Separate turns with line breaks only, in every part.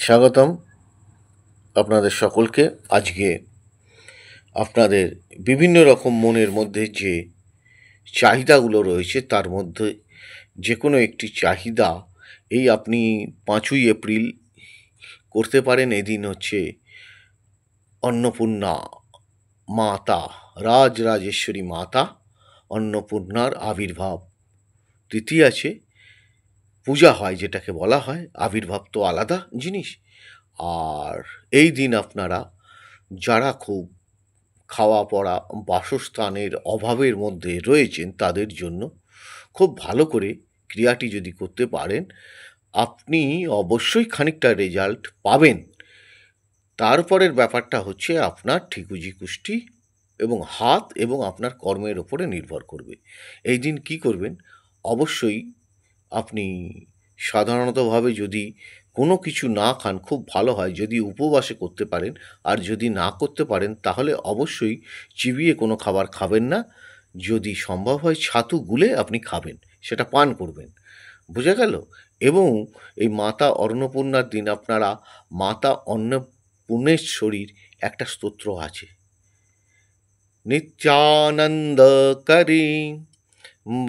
স্বাগতম আপনাদের সকলকে। আজকে আপনাদের বিভিন্ন রকম মনের মধ্যে যে চাহিদাগুলো রয়েছে তার মধ্যে যে কোনো একটি চাহিদা এই আপনি 5ই এপ্রিল করতে পারেন। এদিন হচ্ছে অন্নপূর্ণা মাতা, রাজরাজেশ্বরী মাতা অন্নপূর্ণার আবির্ভাব তিথি আছে, পূজা হয় যেটাকে বলা হয়। আবির্ভাব তো আলাদা জিনিস। আর এই দিন আপনারা যারা খুব খাওয়া পড়া বাসস্থানের অভাবের মধ্যে রয়েছেন তাদের জন্য খুব ভালো করে ক্রিয়াটি যদি করতে পারেন, আপনি অবশ্যই খানিকটা রেজাল্ট পাবেন। তারপরের ব্যাপারটা হচ্ছে আপনার ঠিকুজি কুষ্টি এবং হাত এবং আপনার কর্মের ওপরে নির্ভর করবে। এই দিন কি করবেন? অবশ্যই আপনি সাধারণতভাবে যদি কোনো কিছু না খান খুব ভালো হয় যদি উপবাসে করতে পারেন। আর যদি না করতে পারেন তাহলে অবশ্যই চিবিয়ে কোনো খাবার খাবেন না। যদি সম্ভব হয় ছাতু গুলে আপনি খাবেন, সেটা পান করবেন। বোঝা গেল? এবং এই মাতা অন্নপূর্ণার দিন আপনারা মাতা অন্নপূর্ণেশ্বরীর একটা স্তোত্র আছে, নিত্যানন্দকারী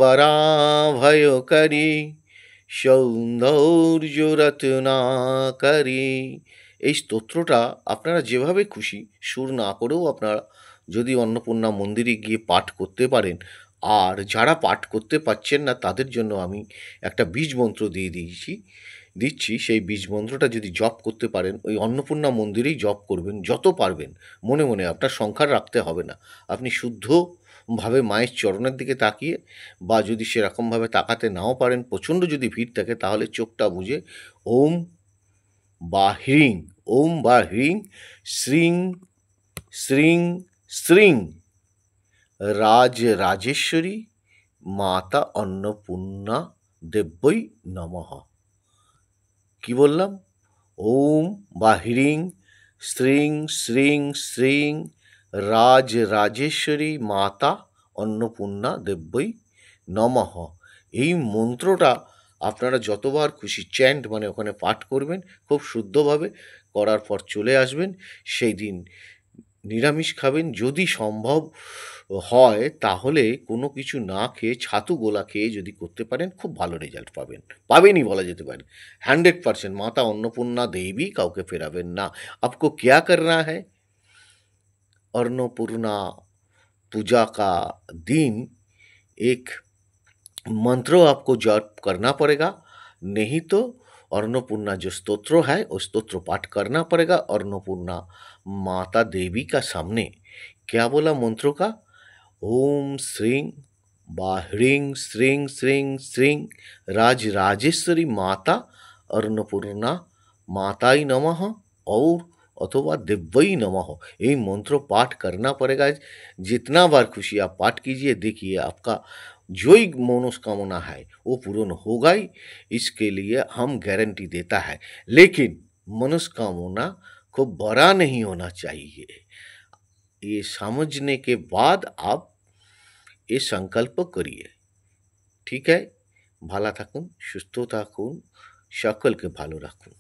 বরাভয়কারী সৌন্দর্য রত্নাকারী। এই স্তোত্রটা আপনারা যেভাবে খুশি সুর না করেও আপনারা যদি অন্নপূর্ণা মন্দিরে গিয়ে পাঠ করতে পারেন। আর যারা পাঠ করতে পারছেন না তাদের জন্য আমি একটা বীজ মন্ত্র দিচ্ছি। সেই বীজ মন্ত্রটা যদি জপ করতে পারেন, ওই অন্নপূর্ণা মন্দিরেই জপ করবেন যত পারবেন। মনে মনে আপনার সংখ্যা রাখতে হবে না। আপনি শুদ্ধভাবে মায়ের চরণের দিকে তাকিয়ে, বা যদি সেরকমভাবে তাকাতে নাও পারেন, প্রচণ্ড যদি ভিড় থাকে, তাহলে চোখটা বুজে ওম বা হ্রিং, ওম বা হ্রিং শ্রিং শ্রিং শ্রিং রাজরাজেশ্বরী মাতা অন্নপূর্ণা দেব্যই নমঃ। কি বললাম? ওম বা হ্রিং শ্রিং শ্রিং শ্রিং রাজরাজেশ্বরী মাতা অন্নপূর্ণা দেব্যই নমঃ। এই মন্ত্রটা আপনারা যতবার খুশি চ্যান্ট মানে ওখানে পাঠ করবেন খুব শুদ্ধভাবে। করার পর চলে আসবেন। সেই দিন নিরামিষ খাবেন। যদি সম্ভব হয় তাহলে কোনো কিছু না খেয়ে ছাতু গোলা খেয়ে যদি করতে পারেন খুব ভালো রেজাল্ট পাবেন। পাবেনই বলা যেতে পারে। 100% মাতা अन्नपूर्णा देवी কাউকে ফেরাবেন না। आपको क्या करना है? अन्नपूर्णा पूजा का दिन एक मंत्र आपको जप करना पड़ेगा, नहीं तो अन्नपूर्णा जो स्तोत्र है वो स्तोत्र पाठ करना पड़ेगा अन्नपूर्णा माता देवी का सामने। क्या बोला मंत्र का? ओम श्रीं বা হ্রিং শ্রিং শ্রিং শ্রিং রাজরাজেশ্বরী মাতা अन्नपूर्णा माताई नमः और अथवा दिव्यई नमः। ये मंत्र पाठ करना पड़ेगा। जितना बार खुशी आप पाठ कीजिए, देखिए आपका जो ही मनोकामना है वो पूर्ण होगा ही। इसके लिए हम गारंटी देता है। लेकिन मनोकामना को बड़ा नहीं होना चाहिए। ये समझने के बाद आप ये संकल्प करिए। ठीक है? ভালো থাকুন, সুস্থ থাকুন, সকলকে ভালো রাখুন।